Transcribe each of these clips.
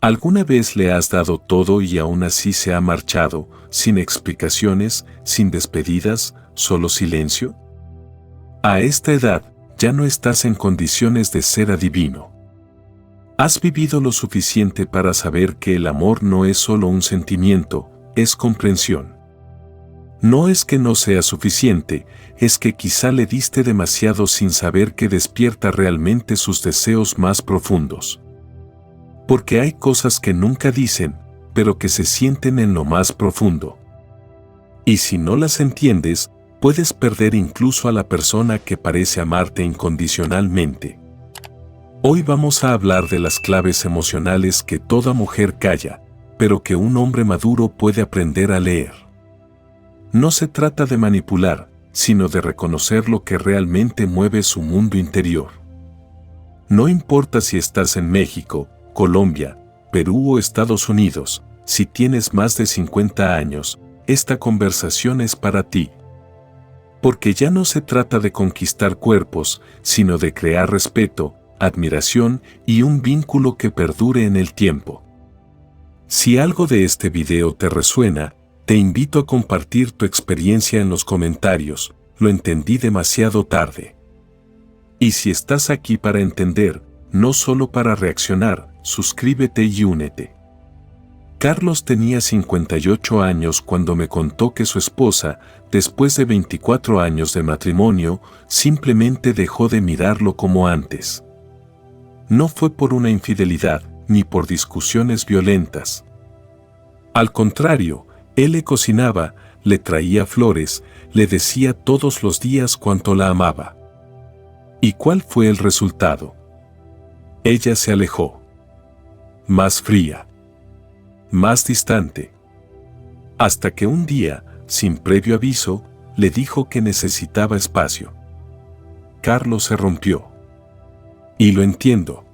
¿Alguna vez le has dado todo y aún así se ha marchado, sin explicaciones, sin despedidas, solo silencio? A esta edad, ya no estás en condiciones de ser adivino. Has vivido lo suficiente para saber que el amor no es solo un sentimiento, es comprensión. No es que no sea suficiente, es que quizá le diste demasiado sin saber que despierta realmente sus deseos más profundos. Porque hay cosas que nunca dicen, pero que se sienten en lo más profundo. Y si no las entiendes, puedes perder incluso a la persona que parece amarte incondicionalmente. Hoy vamos a hablar de las claves emocionales que toda mujer calla, pero que un hombre maduro puede aprender a leer. No se trata de manipular, sino de reconocer lo que realmente mueve su mundo interior. No importa si estás en México, Colombia, Perú o Estados Unidos, si tienes más de 50 años, esta conversación es para ti. Porque ya no se trata de conquistar cuerpos, sino de crear respeto, admiración y un vínculo que perdure en el tiempo. Si algo de este video te resuena, te invito a compartir tu experiencia en los comentarios. Lo entendí demasiado tarde. Y si estás aquí para entender, no solo para reaccionar, suscríbete y únete. Carlos tenía 58 años cuando me contó que su esposa, después de 24 años de matrimonio, simplemente dejó de mirarlo como antes. No fue por una infidelidad, ni por discusiones violentas. Al contrario, él le cocinaba, le traía flores, le decía todos los días cuánto la amaba. ¿Y cuál fue el resultado? Ella se alejó. Más fría. Más distante. Hasta que un día, sin previo aviso, le dijo que necesitaba espacio. Carlos se rompió. Y lo entiendo.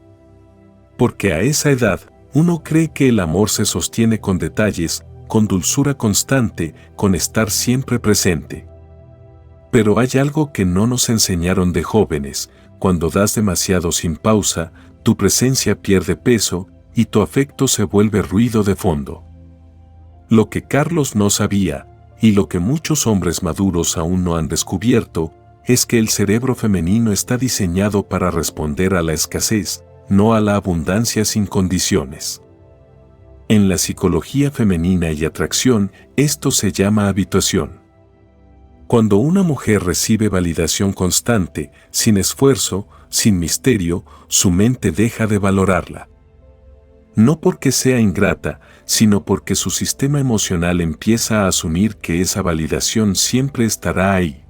Porque a esa edad, uno cree que el amor se sostiene con detalles, con dulzura constante, con estar siempre presente. Pero hay algo que no nos enseñaron de jóvenes: cuando das demasiado sin pausa, tu presencia pierde peso y tu afecto se vuelve ruido de fondo. Lo que Carlos no sabía, y lo que muchos hombres maduros aún no han descubierto, es que el cerebro femenino está diseñado para responder a la escasez, no a la abundancia sin condiciones. En la psicología femenina y atracción, esto se llama habituación. Cuando una mujer recibe validación constante, sin esfuerzo, sin misterio, su mente deja de valorarla. No porque sea ingrata, sino porque su sistema emocional empieza a asumir que esa validación siempre estará ahí.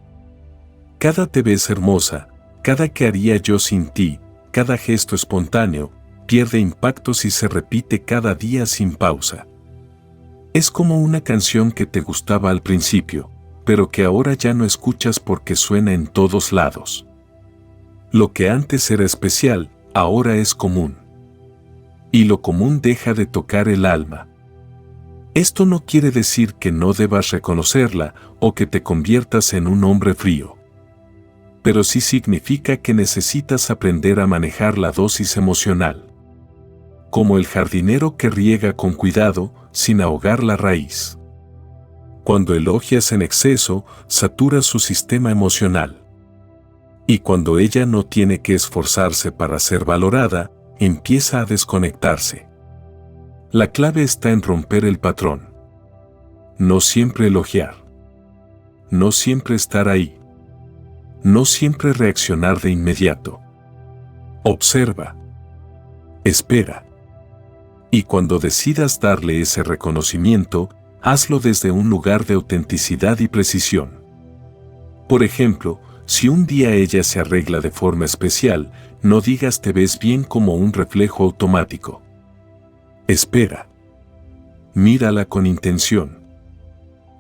Cada te ves hermosa, cada que haría yo sin ti, cada gesto espontáneo, pierde impacto si se repite cada día sin pausa. Es como una canción que te gustaba al principio, pero que ahora ya no escuchas porque suena en todos lados. Lo que antes era especial, ahora es común. Y lo común deja de tocar el alma. Esto no quiere decir que no debas reconocerla o que te conviertas en un hombre frío. Pero sí significa que necesitas aprender a manejar la dosis emocional. Como el jardinero que riega con cuidado, sin ahogar la raíz. Cuando elogias en exceso, saturas su sistema emocional. Y cuando ella no tiene que esforzarse para ser valorada, empieza a desconectarse. La clave está en romper el patrón. No siempre elogiar. No siempre estar ahí. No siempre reaccionar de inmediato. Observa. Espera. Y cuando decidas darle ese reconocimiento, hazlo desde un lugar de autenticidad y precisión. Por ejemplo, si un día ella se arregla de forma especial, no digas te ves bien como un reflejo automático. Espera. Mírala con intención.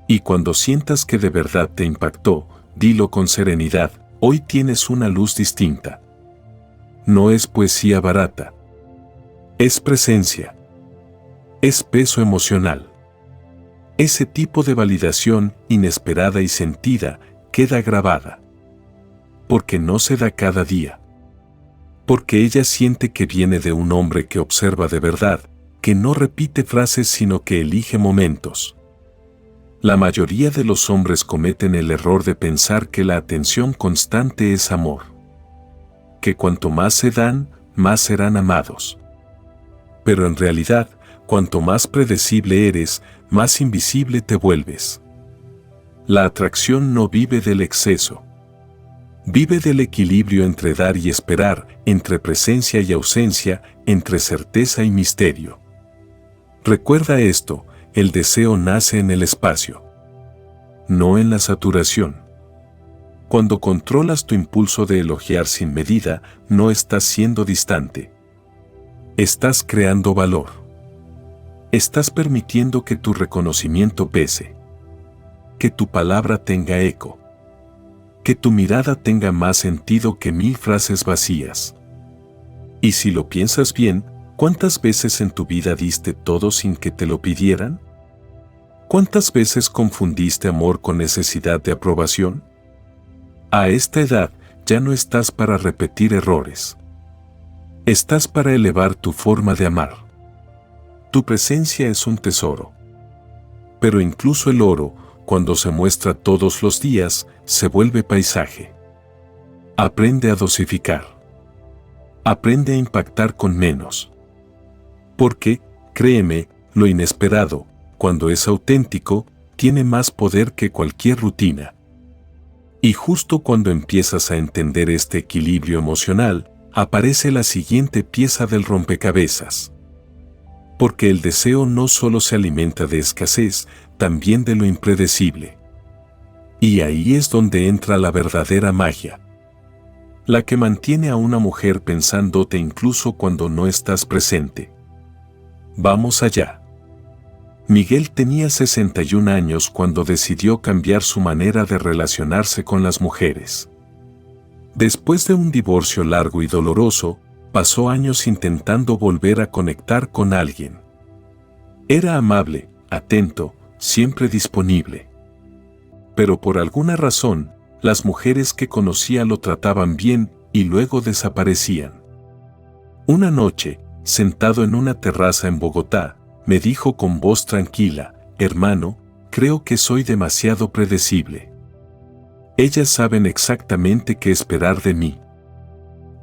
Y cuando sientas que de verdad te impactó, dilo con serenidad: hoy tienes una luz distinta. No es poesía barata. Es presencia. Es peso emocional. Ese tipo de validación, inesperada y sentida, queda grabada. Porque no se da cada día. Porque ella siente que viene de un hombre que observa de verdad, que no repite frases sino que elige momentos. La mayoría de los hombres cometen el error de pensar que la atención constante es amor. Que cuanto más se dan, más serán amados. Pero en realidad, cuanto más predecible eres, más invisible te vuelves. La atracción no vive del exceso. Vive del equilibrio entre dar y esperar, entre presencia y ausencia, entre certeza y misterio. Recuerda esto, el deseo nace en el espacio, no en la saturación. Cuando controlas tu impulso de elogiar sin medida, no estás siendo distante. Estás creando valor. Estás permitiendo que tu reconocimiento pese. Que tu palabra tenga eco. Que tu mirada tenga más sentido que 1000 frases vacías. Y si lo piensas bien, ¿cuántas veces en tu vida diste todo sin que te lo pidieran? ¿Cuántas veces confundiste amor con necesidad de aprobación? A esta edad ya no estás para repetir errores. Estás para elevar tu forma de amar. Tu presencia es un tesoro. Pero incluso el oro, cuando se muestra todos los días, se vuelve paisaje. Aprende a dosificar. Aprende a impactar con menos. Porque, créeme, lo inesperado, cuando es auténtico, tiene más poder que cualquier rutina. Y justo cuando empiezas a entender este equilibrio emocional, aparece la siguiente pieza del rompecabezas. Porque el deseo no solo se alimenta de escasez, también de lo impredecible. Y ahí es donde entra la verdadera magia. La que mantiene a una mujer pensándote incluso cuando no estás presente. Vamos allá. Miguel tenía 61 años cuando decidió cambiar su manera de relacionarse con las mujeres. Después de un divorcio largo y doloroso, pasó años intentando volver a conectar con alguien. Era amable, atento, siempre disponible. Pero por alguna razón, las mujeres que conocía lo trataban bien y luego desaparecían. Una noche, sentado en una terraza en Bogotá, me dijo con voz tranquila: hermano, creo que soy demasiado predecible. Ellas saben exactamente qué esperar de mí.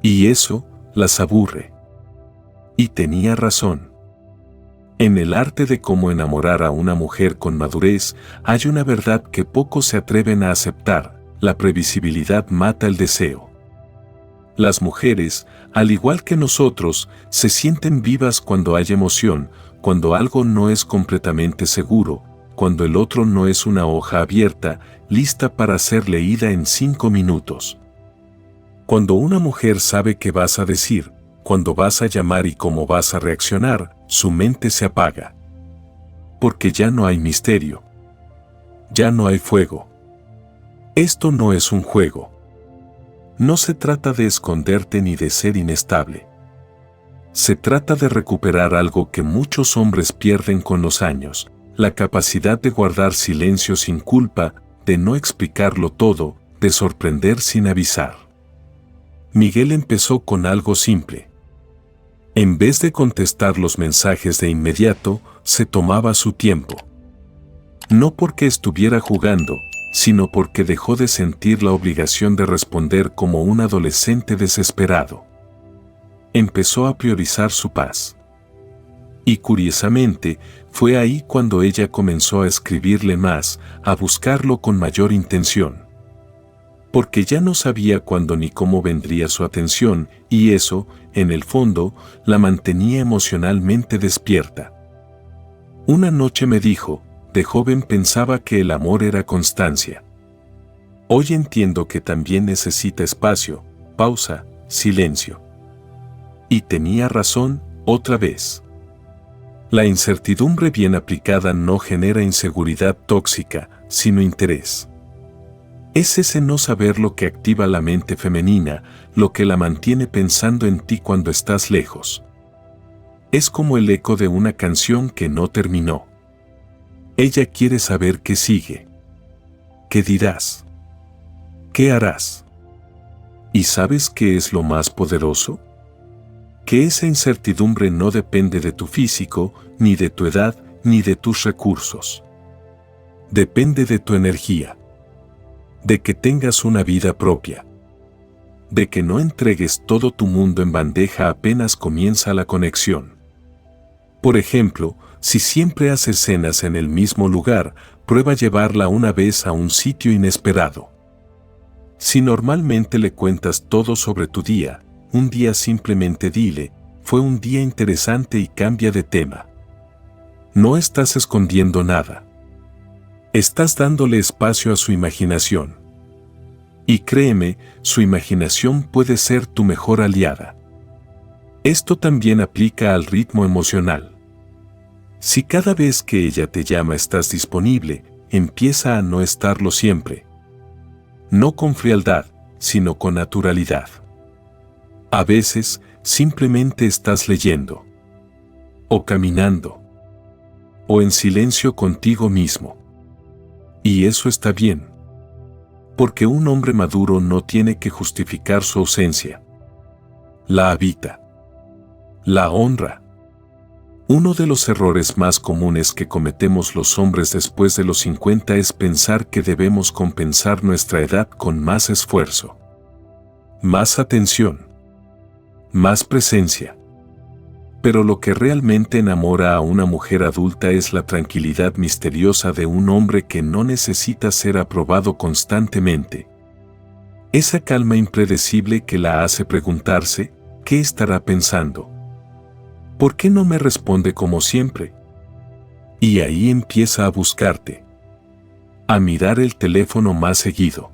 Y eso las aburre. Y tenía razón. En el arte de cómo enamorar a una mujer con madurez, hay una verdad que pocos se atreven a aceptar: la previsibilidad mata el deseo. Las mujeres, al igual que nosotros, se sienten vivas cuando hay emoción, cuando algo no es completamente seguro, cuando el otro no es una hoja abierta, lista para ser leída en 5 minutos. Cuando una mujer sabe qué vas a decir, cuando vas a llamar y cómo vas a reaccionar, su mente se apaga. Porque ya no hay misterio. Ya no hay fuego. Esto no es un juego. No se trata de esconderte ni de ser inestable. Se trata de recuperar algo que muchos hombres pierden con los años: la capacidad de guardar silencio sin culpa, de no explicarlo todo, de sorprender sin avisar. Miguel empezó con algo simple. En vez de contestar los mensajes de inmediato, se tomaba su tiempo. No porque estuviera jugando, sino porque dejó de sentir la obligación de responder como un adolescente desesperado. Empezó a priorizar su paz. Y curiosamente, fue ahí cuando ella comenzó a escribirle más, a buscarlo con mayor intención. Porque ya no sabía cuándo ni cómo vendría su atención, y eso, en el fondo, la mantenía emocionalmente despierta. Una noche me dijo: de joven pensaba que el amor era constancia. Hoy entiendo que también necesita espacio, pausa, silencio. Y tenía razón, otra vez. La incertidumbre bien aplicada no genera inseguridad tóxica, sino interés. Es ese no saber lo que activa la mente femenina, lo que la mantiene pensando en ti cuando estás lejos. Es como el eco de una canción que no terminó. Ella quiere saber qué sigue. ¿Qué dirás? ¿Qué harás? ¿Y sabes qué es lo más poderoso? que esa incertidumbre no depende de tu físico, ni de tu edad, ni de tus recursos. Depende de tu energía. De que tengas una vida propia. De que no entregues todo tu mundo en bandeja apenas comienza la conexión. Por ejemplo, si siempre haces cenas en el mismo lugar, prueba llevarla una vez a un sitio inesperado. Si normalmente le cuentas todo sobre tu día, un día simplemente dile, fue un día interesante y cambia de tema. No estás escondiendo nada. Estás dándole espacio a su imaginación. Y créeme, su imaginación puede ser tu mejor aliada. Esto también aplica al ritmo emocional. Si cada vez que ella te llama estás disponible, empieza a no estarlo siempre. No con frialdad, sino con naturalidad. A veces, simplemente estás leyendo. O caminando. O en silencio contigo mismo. Y eso está bien. Porque un hombre maduro no tiene que justificar su ausencia. La habita. La honra. Uno de los errores más comunes que cometemos los hombres después de los 50 es pensar que debemos compensar nuestra edad con más esfuerzo. Más atención. Más presencia. Pero lo que realmente enamora a una mujer adulta es la tranquilidad misteriosa de un hombre que no necesita ser aprobado constantemente. Esa calma impredecible que la hace preguntarse, ¿qué estará pensando? ¿Por qué no me responde como siempre? Y ahí empieza a buscarte. A mirar el teléfono más seguido.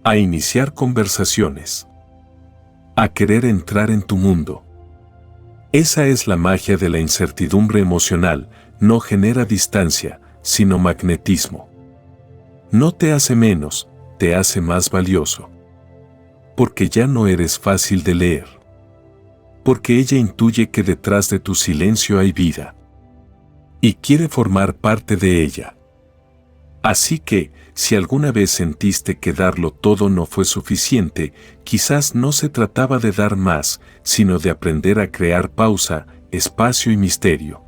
A iniciar conversaciones. A querer entrar en tu mundo. Esa es la magia de la incertidumbre emocional, no genera distancia, sino magnetismo. No te hace menos, te hace más valioso. Porque ya no eres fácil de leer. Porque ella intuye que detrás de tu silencio hay vida. Y quiere formar parte de ella. Así que, si alguna vez sentiste que darlo todo no fue suficiente, quizás no se trataba de dar más, sino de aprender a crear pausa, espacio y misterio.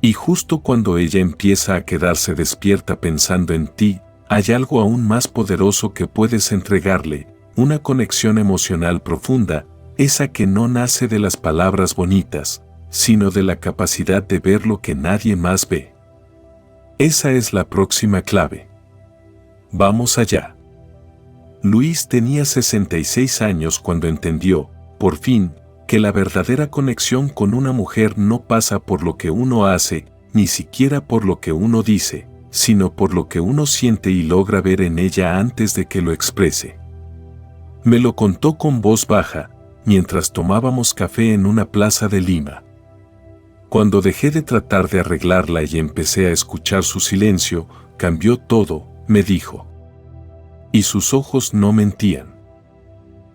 Y justo cuando ella empieza a quedarse despierta pensando en ti, hay algo aún más poderoso que puedes entregarle, una conexión emocional profunda, esa que no nace de las palabras bonitas, sino de la capacidad de ver lo que nadie más ve. Esa es la próxima clave. Vamos allá. Luis tenía 66 años cuando entendió, por fin, que la verdadera conexión con una mujer no pasa por lo que uno hace, ni siquiera por lo que uno dice, sino por lo que uno siente y logra ver en ella antes de que lo exprese. Me lo contó con voz baja, mientras tomábamos café en una plaza de Lima. Cuando dejé de tratar de arreglarla y empecé a escuchar su silencio, cambió todo, me dijo. Y sus ojos no mentían.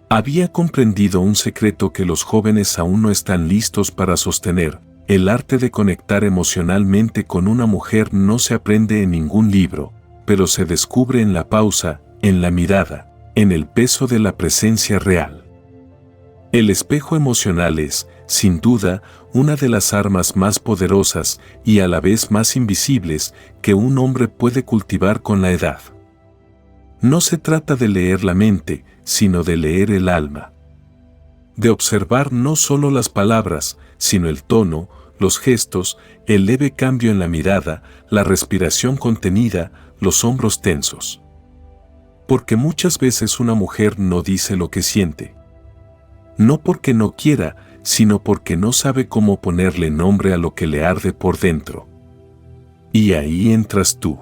Había comprendido un secreto que los jóvenes aún no están listos para sostener: el arte de conectar emocionalmente con una mujer no se aprende en ningún libro, pero se descubre en la pausa, en la mirada, en el peso de la presencia real. El espejo emocional es, sin duda, una de las armas más poderosas y a la vez más invisibles que un hombre puede cultivar con la edad. No se trata de leer la mente, sino de leer el alma. De observar no solo las palabras, sino el tono, los gestos, el leve cambio en la mirada, la respiración contenida, los hombros tensos. Porque muchas veces una mujer no dice lo que siente. No porque no quiera, sino porque no sabe cómo ponerle nombre a lo que le arde por dentro. Y ahí entras tú.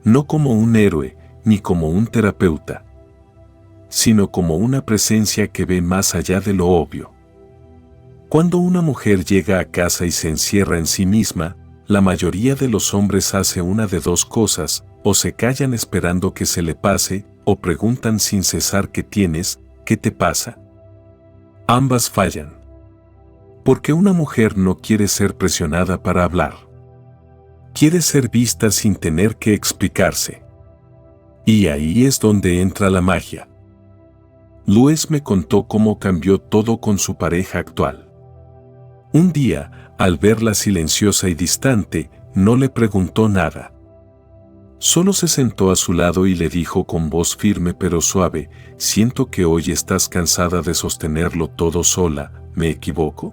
No como un héroe, ni como un terapeuta, sino como una presencia que ve más allá de lo obvio. Cuando una mujer llega a casa y se encierra en sí misma, la mayoría de los hombres hace una de dos cosas: o se callan esperando que se le pase, o preguntan sin cesar ¿qué tienes? ¿Qué te pasa? Ambas fallan. Porque una mujer no quiere ser presionada para hablar. Quiere ser vista sin tener que explicarse. Y ahí es donde entra la magia. Luis me contó cómo cambió todo con su pareja actual. Un día, al verla silenciosa y distante, no le preguntó nada. Solo se sentó a su lado y le dijo con voz firme pero suave: «Siento que hoy estás cansada de sostenerlo todo sola, ¿me equivoco?».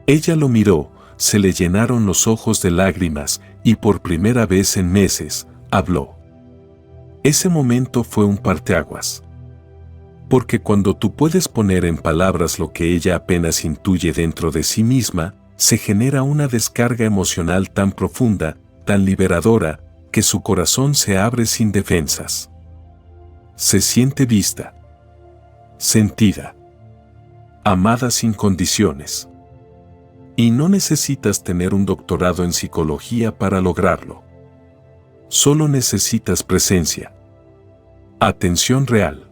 Ella lo miró, se le llenaron los ojos de lágrimas y por primera vez en meses, habló. Ese momento fue un parteaguas. Porque cuando tú puedes poner en palabras lo que ella apenas intuye dentro de sí misma, se genera una descarga emocional tan profunda, tan liberadora, que su corazón se abre sin defensas. Se siente vista, sentida, amada sin condiciones. Y no necesitas tener un doctorado en psicología para lograrlo. Solo necesitas presencia, atención real,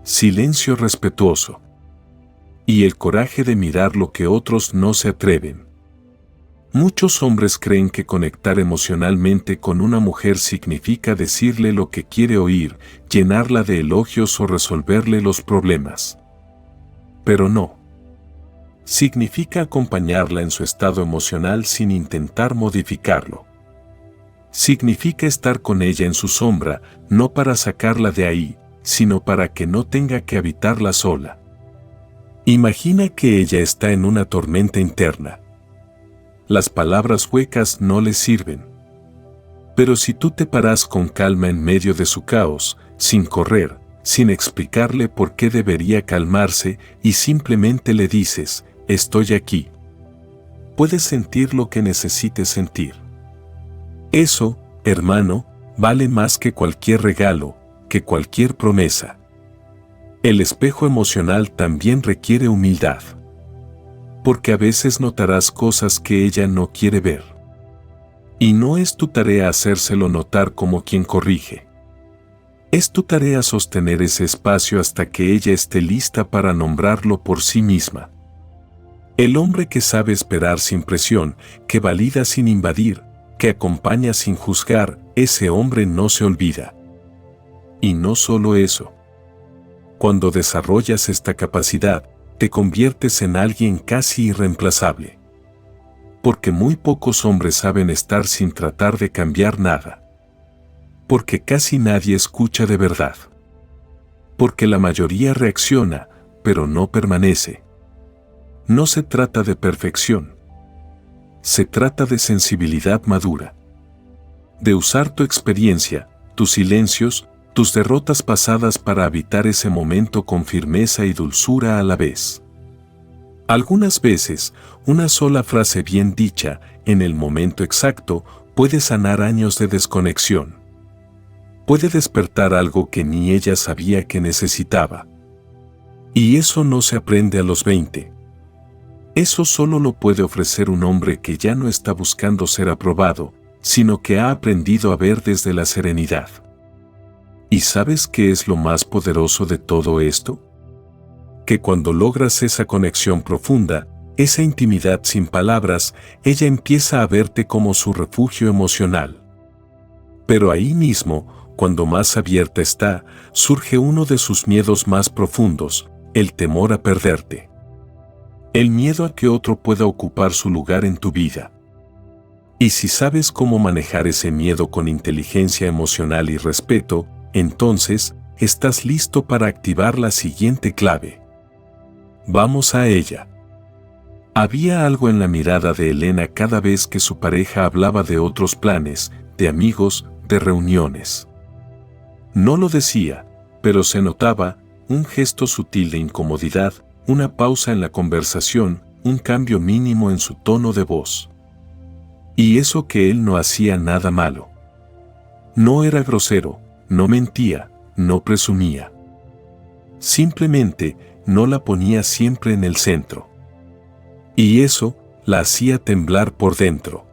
silencio respetuoso y el coraje de mirar lo que otros no se atreven. Muchos hombres creen que conectar emocionalmente con una mujer significa decirle lo que quiere oír, llenarla de elogios o resolverle los problemas. Pero no. Significa acompañarla en su estado emocional sin intentar modificarlo. Significa estar con ella en su sombra, no para sacarla de ahí, sino para que no tenga que habitarla sola. Imagina que ella está en una tormenta interna. Las palabras huecas no le sirven. Pero si tú te paras con calma en medio de su caos, sin correr, sin explicarle por qué debería calmarse y simplemente le dices: «Estoy aquí», puedes sentir lo que necesites sentir. Eso, hermano, vale más que cualquier regalo, que cualquier promesa. El espejo emocional también requiere humildad. Porque a veces notarás cosas que ella no quiere ver. Y no es tu tarea hacérselo notar como quien corrige. Es tu tarea sostener ese espacio hasta que ella esté lista para nombrarlo por sí misma. El hombre que sabe esperar sin presión, que valida sin invadir, que acompaña sin juzgar, ese hombre no se olvida. Y no solo eso. Cuando desarrollas esta capacidad, te conviertes en alguien casi irreemplazable. Porque muy pocos hombres saben estar sin tratar de cambiar nada. Porque casi nadie escucha de verdad. Porque la mayoría reacciona, pero no permanece. No se trata de perfección. Se trata de sensibilidad madura. De usar tu experiencia, tus silencios, tus derrotas pasadas para habitar ese momento con firmeza y dulzura a la vez. Algunas veces, una sola frase bien dicha, en el momento exacto, puede sanar años de desconexión. Puede despertar algo que ni ella sabía que necesitaba. Y eso no se aprende a los 20. Eso solo lo puede ofrecer un hombre que ya no está buscando ser aprobado, sino que ha aprendido a ver desde la serenidad. ¿Y sabes qué es lo más poderoso de todo esto? Que cuando logras esa conexión profunda, esa intimidad sin palabras, ella empieza a verte como su refugio emocional. Pero ahí mismo, cuando más abierta está, surge uno de sus miedos más profundos, el temor a perderte. El miedo a que otro pueda ocupar su lugar en tu vida. Y si sabes cómo manejar ese miedo con inteligencia emocional y respeto, entonces, estás listo para activar la siguiente clave. Vamos a ella. Había algo en la mirada de Elena cada vez que su pareja hablaba de otros planes, de amigos, de reuniones. No lo decía, pero se notaba, un gesto sutil de incomodidad, una pausa en la conversación, un cambio mínimo en su tono de voz. Y eso que él no hacía nada malo. No era grosero, no mentía, no presumía. Simplemente, no la ponía siempre en el centro. Y eso, la hacía temblar por dentro.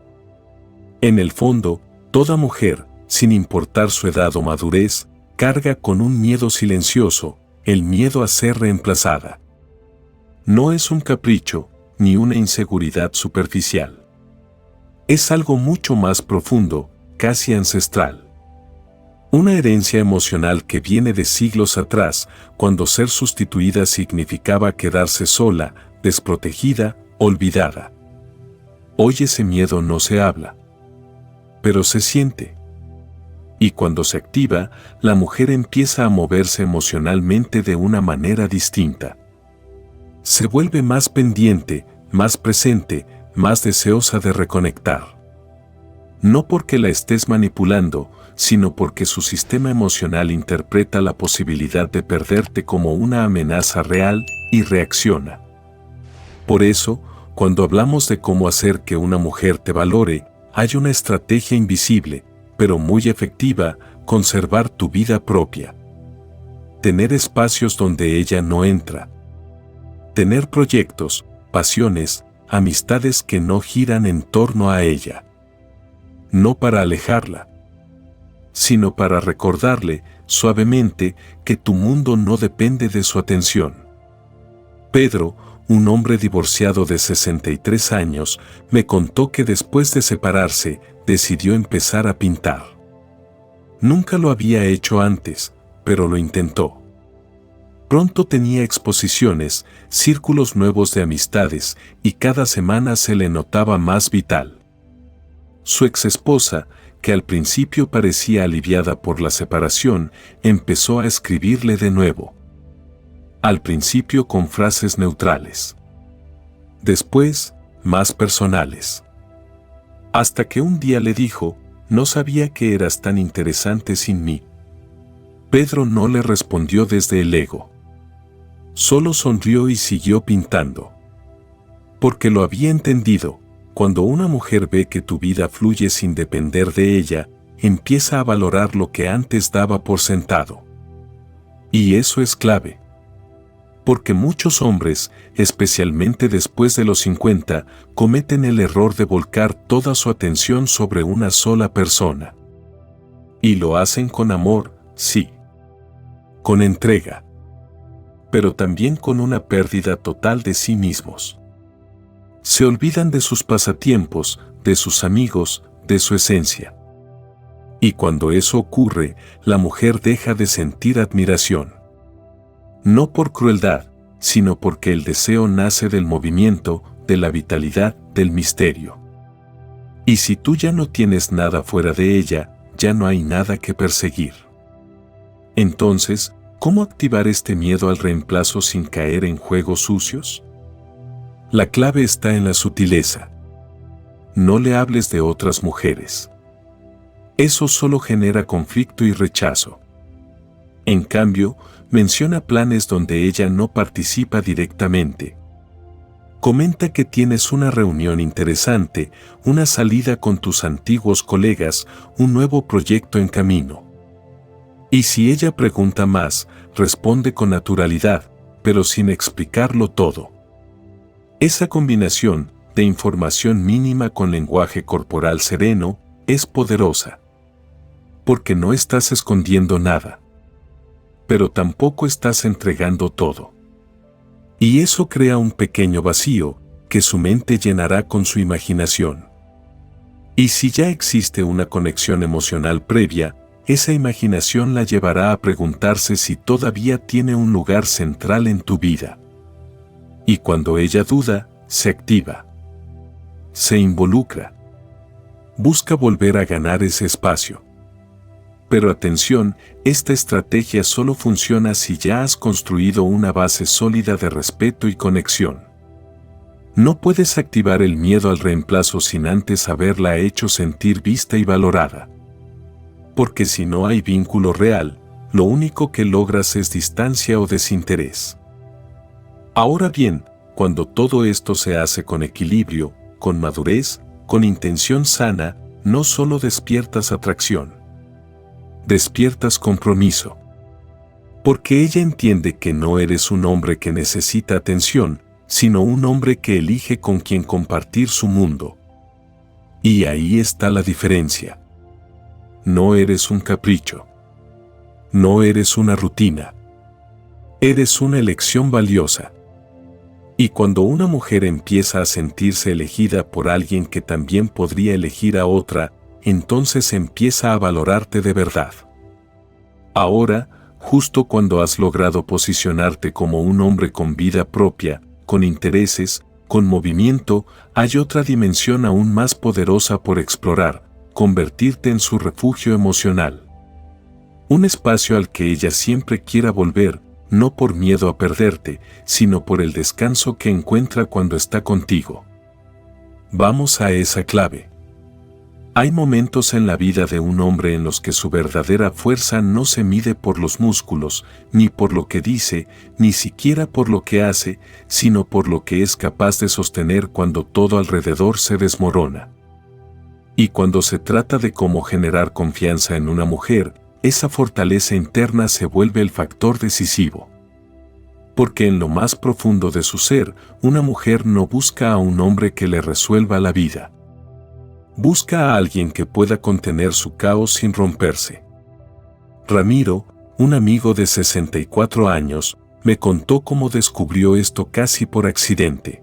En el fondo, toda mujer, sin importar su edad o madurez, carga con un miedo silencioso, el miedo a ser reemplazada. No es un capricho, ni una inseguridad superficial. Es algo mucho más profundo, casi ancestral. Una herencia emocional que viene de siglos atrás, cuando ser sustituida significaba quedarse sola, desprotegida, olvidada. Hoy ese miedo no se habla, pero se siente. Y cuando se activa, la mujer empieza a moverse emocionalmente de una manera distinta. Se vuelve más pendiente, más presente, más deseosa de reconectar. No porque la estés manipulando, sino porque su sistema emocional interpreta la posibilidad de perderte como una amenaza real y reacciona. Por eso, cuando hablamos de cómo hacer que una mujer te valore, hay una estrategia invisible, pero muy efectiva: conservar tu vida propia. Tener espacios donde ella no entra. Tener proyectos, pasiones, amistades que no giran en torno a ella. No para alejarla, sino para recordarle, suavemente, que tu mundo no depende de su atención. Pedro, un hombre divorciado de 63 años, me contó que después de separarse, decidió empezar a pintar. Nunca lo había hecho antes, pero lo intentó. Pronto tenía exposiciones, círculos nuevos de amistades, y cada semana se le notaba más vital. Su exesposa, que al principio parecía aliviada por la separación, empezó a escribirle de nuevo. Al principio con frases neutrales. Después, más personales. Hasta que un día le dijo: «No sabía que eras tan interesante sin mí». Pedro no le respondió desde el ego. Solo sonrió y siguió pintando. Porque lo había entendido. Cuando una mujer ve que tu vida fluye sin depender de ella, empieza a valorar lo que antes daba por sentado. Y eso es clave. Porque muchos hombres, especialmente después de los 50, cometen el error de volcar toda su atención sobre una sola persona. Y lo hacen con amor, sí. Con entrega. Pero también con una pérdida total de sí mismos. Se olvidan de sus pasatiempos, de sus amigos, de su esencia. Y cuando eso ocurre, la mujer deja de sentir admiración. No por crueldad, sino porque el deseo nace del movimiento, de la vitalidad, del misterio. Y si tú ya no tienes nada fuera de ella, ya no hay nada que perseguir. Entonces, ¿cómo activar este miedo al reemplazo sin caer en juegos sucios? La clave está en la sutileza. No le hables de otras mujeres. Eso solo genera conflicto y rechazo. En cambio, menciona planes donde ella no participa directamente. Comenta que tienes una reunión interesante, una salida con tus antiguos colegas, un nuevo proyecto en camino. Y si ella pregunta más, responde con naturalidad, pero sin explicarlo todo. Esa combinación de información mínima con lenguaje corporal sereno es poderosa. Porque no estás escondiendo nada. Pero tampoco estás entregando todo. Y eso crea un pequeño vacío que su mente llenará con su imaginación. Y si ya existe una conexión emocional previa, esa imaginación la llevará a preguntarse si todavía tiene un lugar central en tu vida. Y cuando ella duda, se activa. Se involucra. Busca volver a ganar ese espacio. Pero atención, esta estrategia solo funciona si ya has construido una base sólida de respeto y conexión. No puedes activar el miedo al reemplazo sin antes haberla hecho sentir vista y valorada. Porque si no hay vínculo real, lo único que logras es distancia o desinterés. Ahora bien, cuando todo esto se hace con equilibrio, con madurez, con intención sana, no solo despiertas atracción. Despiertas compromiso. Porque ella entiende que no eres un hombre que necesita atención, sino un hombre que elige con quien compartir su mundo. Y ahí está la diferencia. No eres un capricho. No eres una rutina. Eres una elección valiosa. Y cuando una mujer empieza a sentirse elegida por alguien que también podría elegir a otra, entonces empieza a valorarte de verdad. Ahora, justo cuando has logrado posicionarte como un hombre con vida propia, con intereses, con movimiento, hay otra dimensión aún más poderosa por explorar, convertirte en su refugio emocional. Un espacio al que ella siempre quiera volver, no por miedo a perderte, sino por el descanso que encuentra cuando está contigo. Vamos a esa clave. Hay momentos en la vida de un hombre en los que su verdadera fuerza no se mide por los músculos, ni por lo que dice, ni siquiera por lo que hace, sino por lo que es capaz de sostener cuando todo alrededor se desmorona. Y cuando se trata de cómo generar confianza en una mujer, esa fortaleza interna se vuelve el factor decisivo. Porque en lo más profundo de su ser, una mujer no busca a un hombre que le resuelva la vida. Busca a alguien que pueda contener su caos sin romperse. Ramiro, un amigo de 64 años, me contó cómo descubrió esto casi por accidente.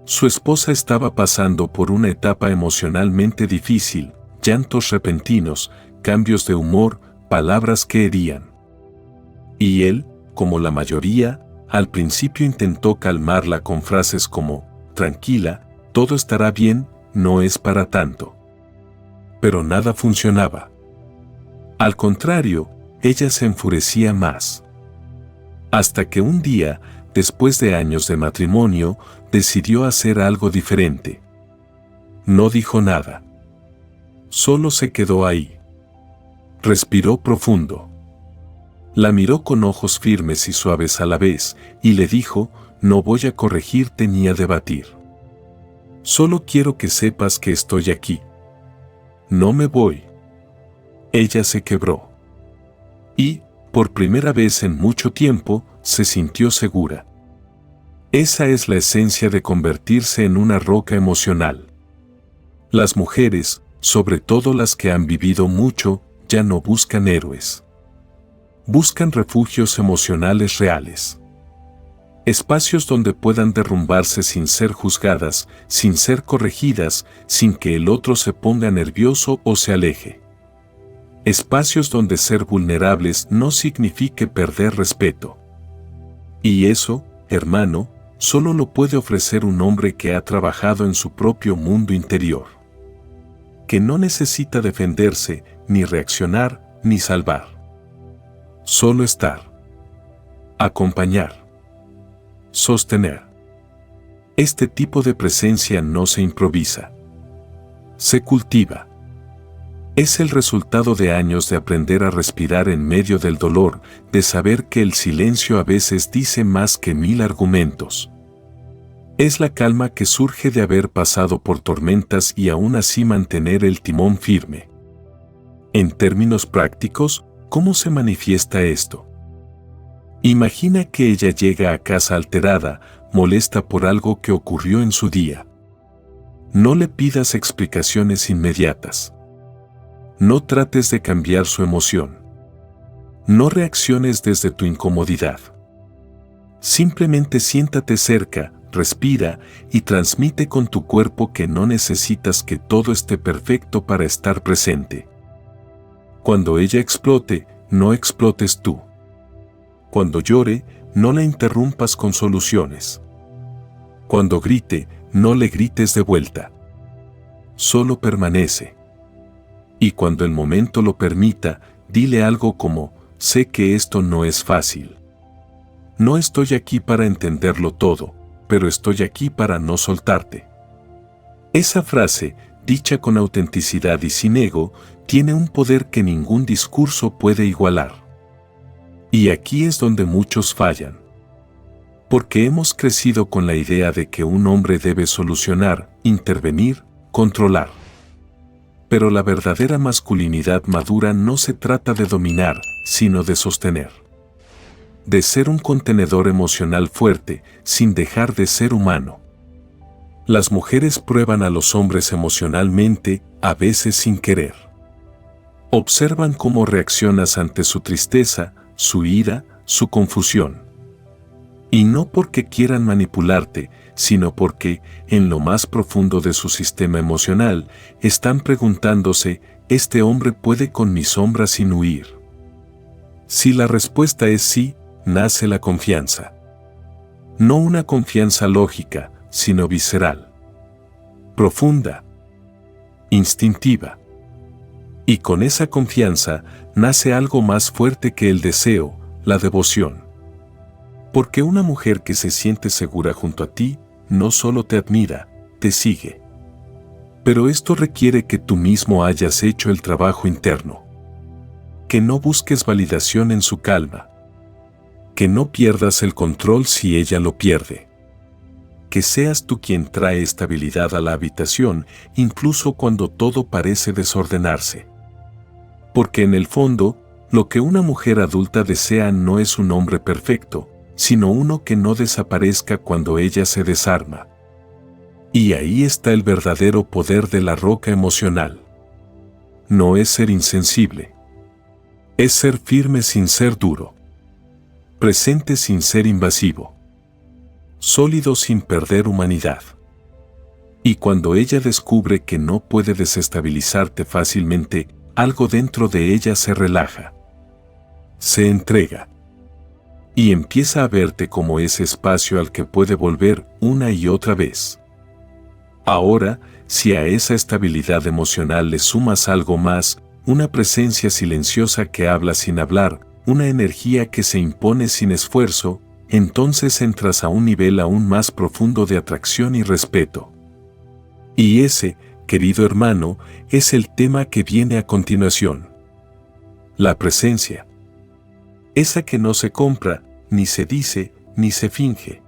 Su esposa estaba pasando por una etapa emocionalmente difícil, llantos repentinos, cambios de humor, palabras que herían. Y él, como la mayoría, al principio intentó calmarla con frases como, tranquila, todo estará bien, no es para tanto. Pero nada funcionaba. Al contrario, ella se enfurecía más. Hasta que un día, después de años de matrimonio, decidió hacer algo diferente. No dijo nada. Solo se quedó ahí. Respiró profundo. La miró con ojos firmes y suaves a la vez, y le dijo, no voy a corregirte ni a debatir. Solo quiero que sepas que estoy aquí. No me voy. Ella se quebró. Y, por primera vez en mucho tiempo, se sintió segura. Esa es la esencia de convertirse en una roca emocional. Las mujeres, sobre todo las que han vivido mucho, ya no buscan héroes. Buscan refugios emocionales reales. Espacios donde puedan derrumbarse sin ser juzgadas, sin ser corregidas, sin que el otro se ponga nervioso o se aleje. Espacios donde ser vulnerables no signifique perder respeto. Y eso, hermano, solo lo puede ofrecer un hombre que ha trabajado en su propio mundo interior. Que no necesita defenderse, ni reaccionar, ni salvar. Solo estar. Acompañar. Sostener. Este tipo de presencia no se improvisa. Se cultiva. Es el resultado de años de aprender a respirar en medio del dolor, de saber que el silencio a veces dice más que 1000 argumentos. Es la calma que surge de haber pasado por tormentas y aún así mantener el timón firme. En términos prácticos, ¿cómo se manifiesta esto? Imagina que ella llega a casa alterada, molesta por algo que ocurrió en su día. No le pidas explicaciones inmediatas. No trates de cambiar su emoción. No reacciones desde tu incomodidad. Simplemente siéntate cerca, respira y transmite con tu cuerpo que no necesitas que todo esté perfecto para estar presente. Cuando ella explote, no explotes tú. Cuando llore, no la interrumpas con soluciones. Cuando grite, no le grites de vuelta. Solo permanece. Y cuando el momento lo permita, dile algo como, sé que esto no es fácil. No estoy aquí para entenderlo todo, pero estoy aquí para no soltarte. Esa frase, dicha con autenticidad y sin ego, tiene un poder que ningún discurso puede igualar. Y aquí es donde muchos fallan. Porque hemos crecido con la idea de que un hombre debe solucionar, intervenir, controlar. Pero la verdadera masculinidad madura no se trata de dominar, sino de sostener. De ser un contenedor emocional fuerte, sin dejar de ser humano. Las mujeres prueban a los hombres emocionalmente, a veces sin querer. Observan cómo reaccionas ante su tristeza, su ira, su confusión. Y no porque quieran manipularte, sino porque, en lo más profundo de su sistema emocional, están preguntándose, ¿este hombre puede con mi sombra sin huir? Si la respuesta es sí, nace la confianza. No una confianza lógica, sino visceral, profunda, instintiva. Y con esa confianza nace algo más fuerte que el deseo, la devoción. Porque una mujer que se siente segura junto a ti, no solo te admira, te sigue. Pero esto requiere que tú mismo hayas hecho el trabajo interno. Que no busques validación en su calma. Que no pierdas el control si ella lo pierde. Que seas tú quien trae estabilidad a la habitación, incluso cuando todo parece desordenarse. Porque en el fondo, lo que una mujer adulta desea no es un hombre perfecto, sino uno que no desaparezca cuando ella se desarma. Y ahí está el verdadero poder de la roca emocional. No es ser insensible. Es ser firme sin ser duro. Presente sin ser invasivo. Sólido sin perder humanidad. Y cuando ella descubre que no puede desestabilizarte fácilmente, algo dentro de ella se relaja. Se entrega. Y empieza a verte como ese espacio al que puede volver una y otra vez. Ahora, si a esa estabilidad emocional le sumas algo más, una presencia silenciosa que habla sin hablar, una energía que se impone sin esfuerzo, entonces entras a un nivel aún más profundo de atracción y respeto. Y ese, querido hermano, es el tema que viene a continuación. La presencia. Esa que no se compra, ni se dice, ni se finge.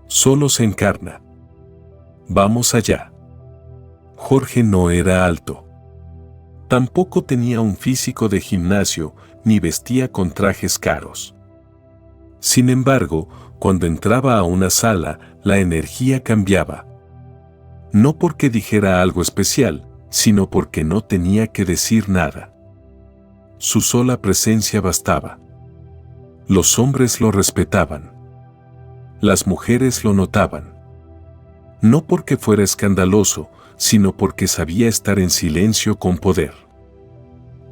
Solo se encarna. Vamos allá. Jorge no era alto. Tampoco tenía un físico de gimnasio, ni vestía con trajes caros. Sin embargo, cuando entraba a una sala, la energía cambiaba. No porque dijera algo especial, sino porque no tenía que decir nada. Su sola presencia bastaba. Los hombres lo respetaban. Las mujeres lo notaban. No porque fuera escandaloso, sino porque sabía estar en silencio con poder.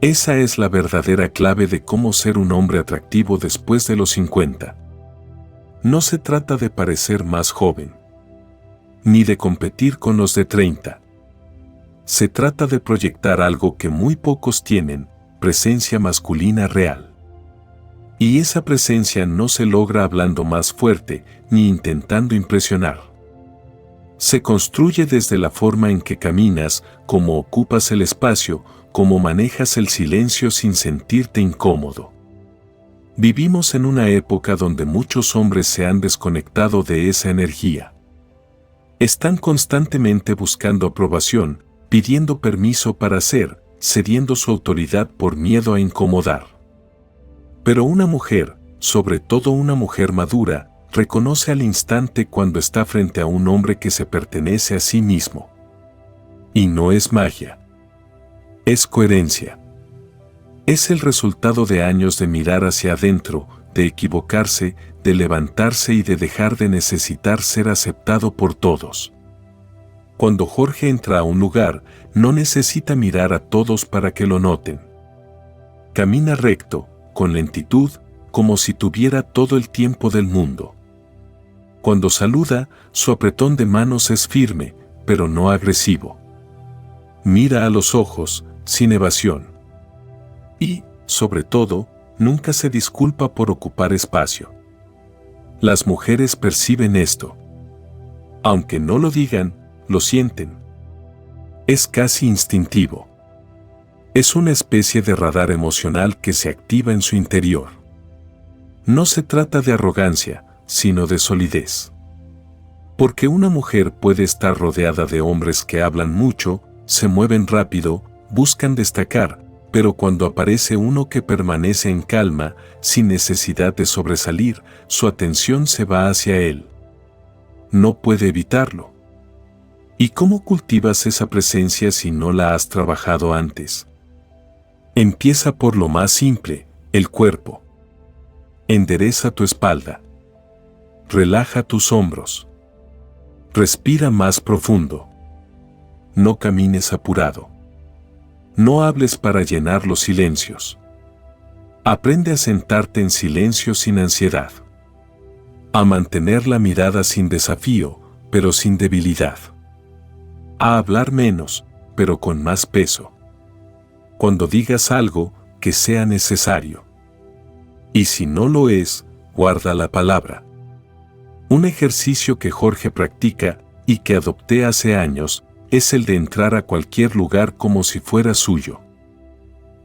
Esa es la verdadera clave de cómo ser un hombre atractivo después de los 50. No se trata de parecer más joven, ni de competir con los de 30. Se trata de proyectar algo que muy pocos tienen, presencia masculina real. Y esa presencia no se logra hablando más fuerte, ni intentando impresionar. Se construye desde la forma en que caminas, cómo ocupas el espacio, cómo manejas el silencio sin sentirte incómodo. Vivimos en una época donde muchos hombres se han desconectado de esa energía. Están constantemente buscando aprobación, pidiendo permiso para hacer, cediendo su autoridad por miedo a incomodar. Pero una mujer, sobre todo una mujer madura, reconoce al instante cuando está frente a un hombre que se pertenece a sí mismo. Y no es magia. Es coherencia. Es el resultado de años de mirar hacia adentro, de equivocarse, de levantarse y de dejar de necesitar ser aceptado por todos. Cuando Jorge entra a un lugar, no necesita mirar a todos para que lo noten. Camina recto, con lentitud, como si tuviera todo el tiempo del mundo. Cuando saluda, su apretón de manos es firme, pero no agresivo. Mira a los ojos, sin evasión. Y, sobre todo, nunca se disculpa por ocupar espacio. Las mujeres perciben esto. Aunque no lo digan, lo sienten. Es casi instintivo. Es una especie de radar emocional que se activa en su interior. No se trata de arrogancia, sino de solidez. Porque una mujer puede estar rodeada de hombres que hablan mucho, se mueven rápido, buscan destacar, pero cuando aparece uno que permanece en calma, sin necesidad de sobresalir, su atención se va hacia él. No puede evitarlo. ¿Y cómo cultivas esa presencia si no la has trabajado antes? Empieza por lo más simple, el cuerpo. Endereza tu espalda. Relaja tus hombros. Respira más profundo. No camines apurado. No hables para llenar los silencios. Aprende a sentarte en silencio sin ansiedad. A mantener la mirada sin desafío, pero sin debilidad. A hablar menos, pero con más peso. Cuando digas algo, que sea necesario. Y si no lo es, guarda la palabra. Un ejercicio que Jorge practica y que adopté hace años es el de entrar a cualquier lugar como si fuera suyo.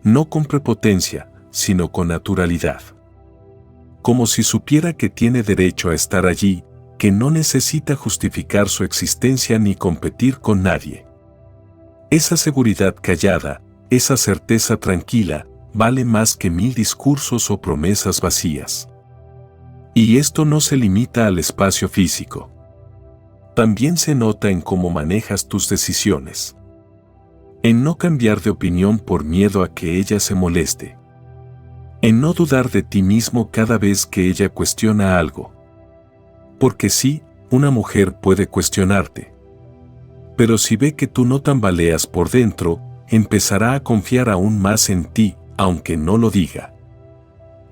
No con prepotencia, sino con naturalidad. Como si supiera que tiene derecho a estar allí, que no necesita justificar su existencia ni competir con nadie. Esa seguridad callada, esa certeza tranquila, vale más que 1000 discursos o promesas vacías. Y esto no se limita al espacio físico. También se nota en cómo manejas tus decisiones. En no cambiar de opinión por miedo a que ella se moleste. En no dudar de ti mismo cada vez que ella cuestiona algo. Porque sí, una mujer puede cuestionarte. Pero si ve que tú no tambaleas por dentro, empezará a confiar aún más en ti, aunque no lo diga.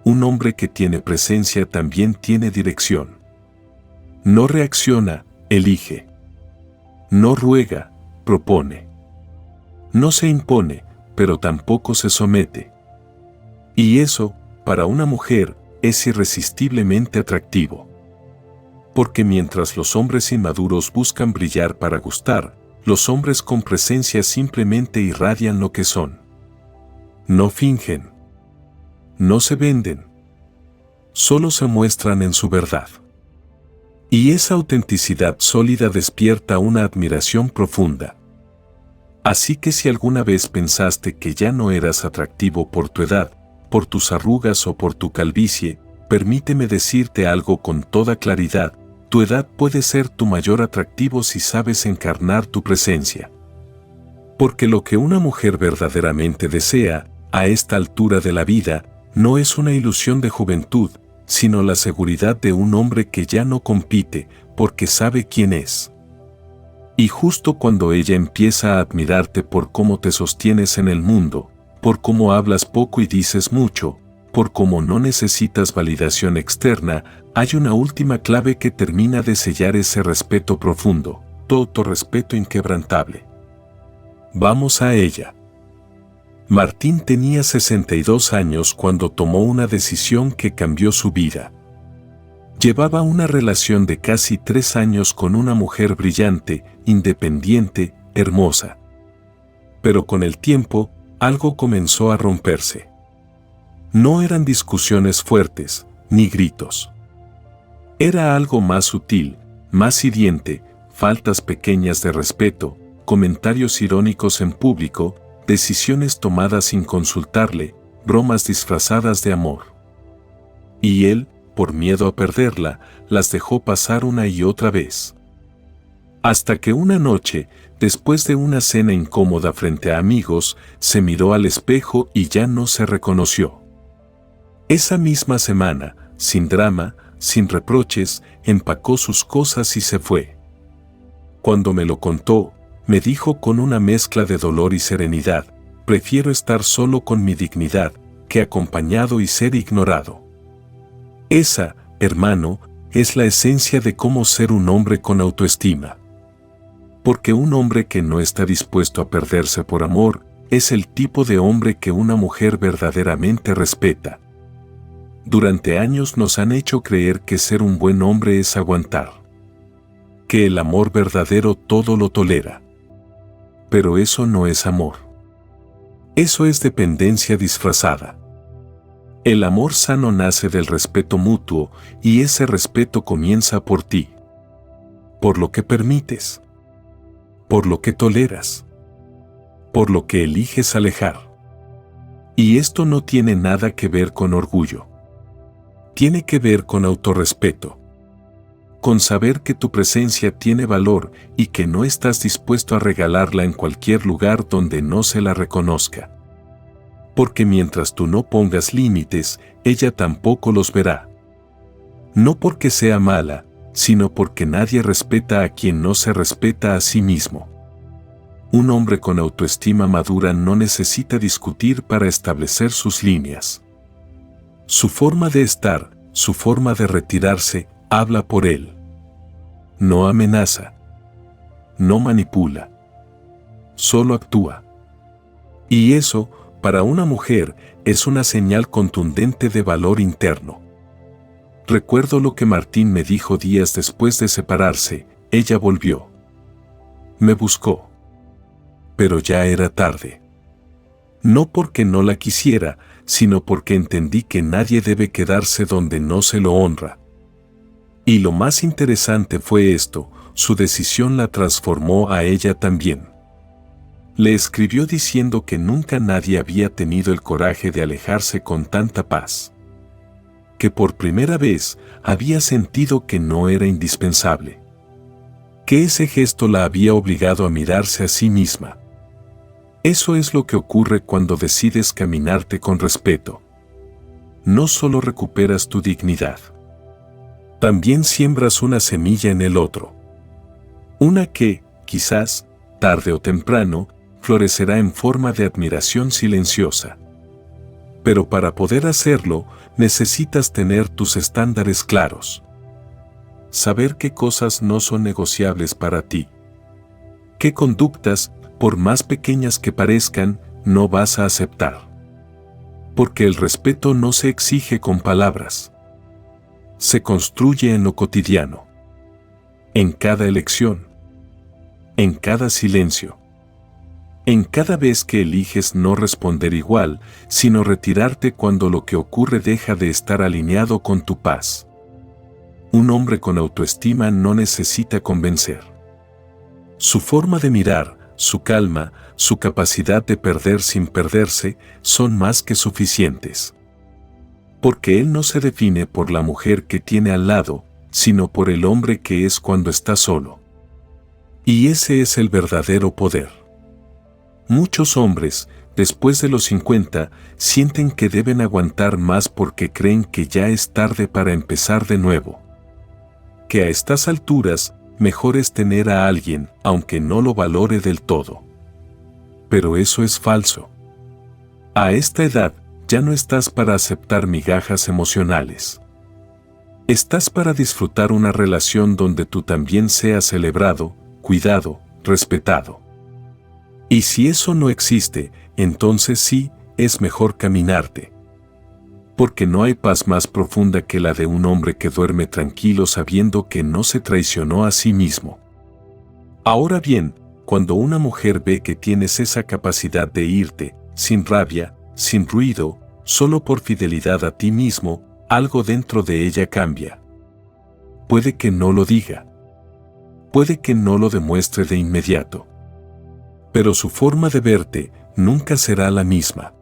Un hombre que tiene presencia también tiene dirección. No reacciona, elige. No ruega, propone. No se impone, pero tampoco se somete. Y eso, para una mujer, es irresistiblemente atractivo. Porque mientras los hombres inmaduros buscan brillar para gustar, los hombres con presencia simplemente irradian lo que son. No fingen. No se venden. Solo se muestran en su verdad. Y esa autenticidad sólida despierta una admiración profunda. Así que si alguna vez pensaste que ya no eras atractivo por tu edad, por tus arrugas o por tu calvicie, permíteme decirte algo con toda claridad: tu edad puede ser tu mayor atractivo si sabes encarnar tu presencia. Porque lo que una mujer verdaderamente desea, a esta altura de la vida, no es una ilusión de juventud, sino la seguridad de un hombre que ya no compite, porque sabe quién es. Y justo cuando ella empieza a admirarte por cómo te sostienes en el mundo, por cómo hablas poco y dices mucho, por cómo no necesitas validación externa, hay una última clave que termina de sellar ese respeto profundo, todo respeto inquebrantable. Vamos a ella. Martín tenía 62 años cuando tomó una decisión que cambió su vida. Llevaba una relación de casi 3 años con una mujer brillante, independiente, hermosa. Pero con el tiempo, algo comenzó a romperse. No eran discusiones fuertes, ni gritos. Era algo más sutil, más hiriente, faltas pequeñas de respeto, comentarios irónicos en público, decisiones tomadas sin consultarle, bromas disfrazadas de amor. Y él, por miedo a perderla, las dejó pasar una y otra vez. Hasta que una noche, después de una cena incómoda frente a amigos, se miró al espejo y ya no se reconoció. Esa misma semana, sin drama, sin reproches, empacó sus cosas y se fue. Cuando me lo contó, me dijo con una mezcla de dolor y serenidad: prefiero estar solo con mi dignidad, que acompañado y ser ignorado. Esa, hermano, es la esencia de cómo ser un hombre con autoestima. Porque un hombre que no está dispuesto a perderse por amor, es el tipo de hombre que una mujer verdaderamente respeta. Durante años nos han hecho creer que ser un buen hombre es aguantar. Que el amor verdadero todo lo tolera. Pero eso no es amor. Eso es dependencia disfrazada. El amor sano nace del respeto mutuo, y ese respeto comienza por ti. Por lo que permites. Por lo que toleras. Por lo que eliges alejar. Y esto no tiene nada que ver con orgullo. Tiene que ver con autorrespeto. Con saber que tu presencia tiene valor y que no estás dispuesto a regalarla en cualquier lugar donde no se la reconozca. Porque mientras tú no pongas límites, ella tampoco los verá. No porque sea mala, sino porque nadie respeta a quien no se respeta a sí mismo. Un hombre con autoestima madura no necesita discutir para establecer sus líneas. Su forma de estar, su forma de retirarse, habla por él. No amenaza. No manipula. Solo actúa. Y eso, para una mujer, es una señal contundente de valor interno. Recuerdo lo que Martín me dijo días después de separarse. Ella volvió. Me buscó. Pero ya era tarde. No porque no la quisiera, sino porque entendí que nadie debe quedarse donde no se lo honra. Y lo más interesante fue esto, su decisión la transformó a ella también. Le escribió diciendo que nunca nadie había tenido el coraje de alejarse con tanta paz. Que por primera vez había sentido que no era indispensable. Que ese gesto la había obligado a mirarse a sí misma. Eso es lo que ocurre cuando decides caminarte con respeto. No solo recuperas tu dignidad. También siembras una semilla en el otro. Una que, quizás, tarde o temprano, florecerá en forma de admiración silenciosa. Pero para poder hacerlo, necesitas tener tus estándares claros. Saber qué cosas no son negociables para ti. Qué conductas, por más pequeñas que parezcan, no vas a aceptar. Porque el respeto no se exige con palabras. Se construye en lo cotidiano. En cada elección. En cada silencio. En cada vez que eliges no responder igual, sino retirarte cuando lo que ocurre deja de estar alineado con tu paz. Un hombre con autoestima no necesita convencer. Su forma de mirar, su calma, su capacidad de perder sin perderse, son más que suficientes. Porque él no se define por la mujer que tiene al lado, sino por el hombre que es cuando está solo. Y ese es el verdadero poder. Muchos hombres, después de los 50, sienten que deben aguantar más porque creen que ya es tarde para empezar de nuevo. Que a estas alturas, mejor es tener a alguien, aunque no lo valore del todo. Pero eso es falso. A esta edad, ya no estás para aceptar migajas emocionales. Estás para disfrutar una relación donde tú también seas celebrado, cuidado, respetado. Y si eso no existe, entonces sí, es mejor caminarte. Porque no hay paz más profunda que la de un hombre que duerme tranquilo sabiendo que no se traicionó a sí mismo. Ahora bien, cuando una mujer ve que tienes esa capacidad de irte, sin rabia, sin ruido, solo por fidelidad a ti mismo, algo dentro de ella cambia. Puede que no lo diga. Puede que no lo demuestre de inmediato. Pero su forma de verte nunca será la misma.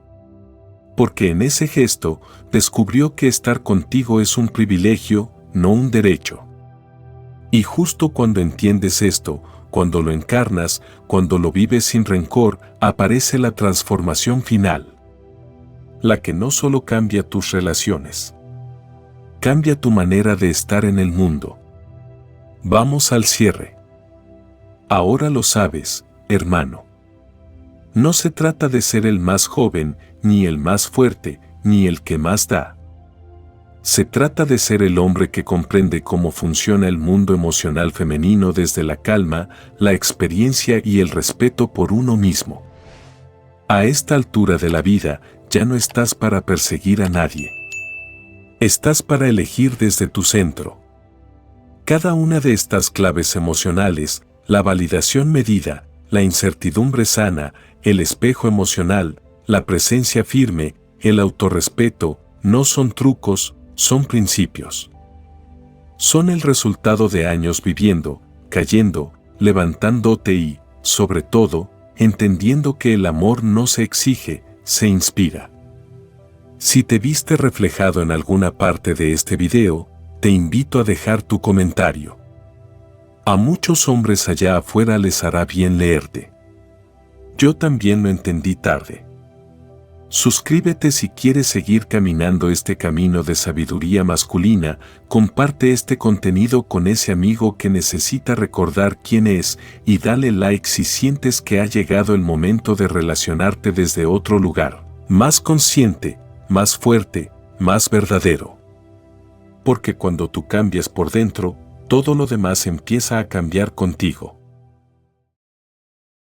Porque en ese gesto descubrió que estar contigo es un privilegio, no un derecho. Y justo cuando entiendes esto, cuando lo encarnas, cuando lo vives sin rencor, aparece la transformación final. La que no solo cambia tus relaciones. Cambia tu manera de estar en el mundo. Vamos al cierre. Ahora lo sabes, hermano. No se trata de ser el más joven, ni el más fuerte, ni el que más da. Se trata de ser el hombre que comprende cómo funciona el mundo emocional femenino desde la calma, la experiencia y el respeto por uno mismo. A esta altura de la vida, ya no estás para perseguir a nadie. Estás para elegir desde tu centro. Cada una de estas claves emocionales, la validación medida, la incertidumbre sana, el espejo emocional, la presencia firme, el autorrespeto, no son trucos, son principios. Son el resultado de años viviendo, cayendo, levantándote y, sobre todo, entendiendo que el amor no se exige, se inspira. Si te viste reflejado en alguna parte de este video, te invito a dejar tu comentario. A muchos hombres allá afuera les hará bien leerte. Yo también lo entendí tarde. Suscríbete si quieres seguir caminando este camino de sabiduría masculina, comparte este contenido con ese amigo que necesita recordar quién es y dale like si sientes que ha llegado el momento de relacionarte desde otro lugar, más consciente, más fuerte, más verdadero. Porque cuando tú cambias por dentro, todo lo demás empieza a cambiar contigo.